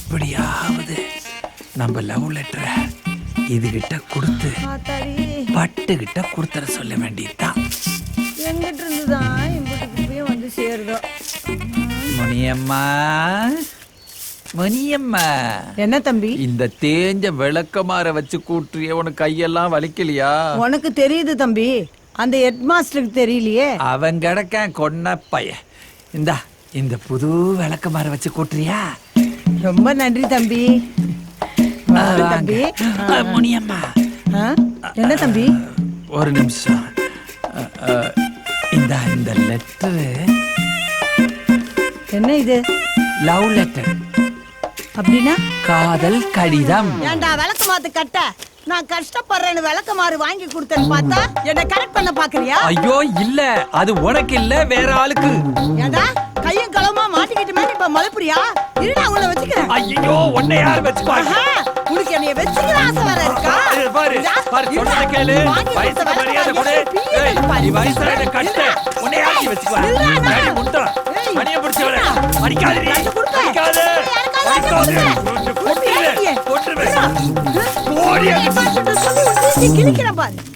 எப்படியாவது நம்ம லவ் லெட்டரை இதுகிட்ட கொடுத்து பட்டுகிட்ட கொடுத்துற சொல்ல வேண்டியதுதான். எங்கிட்ட இருந்துதான் இப்படியே வந்து சேருதோ. முனியம்மா, முனியம்மா. என்ன தம்பி? இந்த தேஞ்ச விளக்கமாற வச்சு கூட்டுறிய உனக்கு கையெல்லாம் வலிக்கலையா? உனக்கு தெரியுது தம்பி, அந்த ஹெட் மாஸ்டருக்கு தெரியலையே. அவன் கிடக்க கொன்ன பைய. இந்த புது விளக்கமாற வச்சு கூட்டுறியா? ரொம்ப நன்றி தம்பி. தம்பி முனியம்மா. என்ன தம்பி? ஒரு நிமிஷம். இந்த லெட்டரு. என்ன இது? Love letter. அப்படின்னா காதல் கடிதம். ஏண்டா விளக்கு மாத்து கட்ட, நான் கஷ்டப்படுறேன்னு விளக்க மாறு வாங்கி கொடுத்தேன்னு பார்த்தா என்ன கரெக்ட் பண்ண பாக்குறியா? ஐயோ இல்ல, அது உனக்கு இல்ல, வேற ஆளுக்கு. ஏண்டா கையும் களமா மாட்டிக்கிட்டு மேல இப்ப மலப்புறியா? இருடா உள்ள வச்சுக்கிறேன். ஐயோ உன்னை யார் வச்சுப்பாங்க? உனக்கு என்னைய வச்சுக்கிற ஆசை வர இருக்கா? பாரு பாரு, சொன்னத கேளு. வயசு மரியாதை கொடு. ஏய் நீ வயசுல கட்ட, உன்னை யார் வச்சுக்குவா? டாடி முண்டா மணிய பிடிச்சவரே, அடிக்காதே அடிக்காதே அடிக்காதே. போட்டுவே போட்டுவே. ஓடியா சொல்லி கிழிக்கிறேன் பாரு.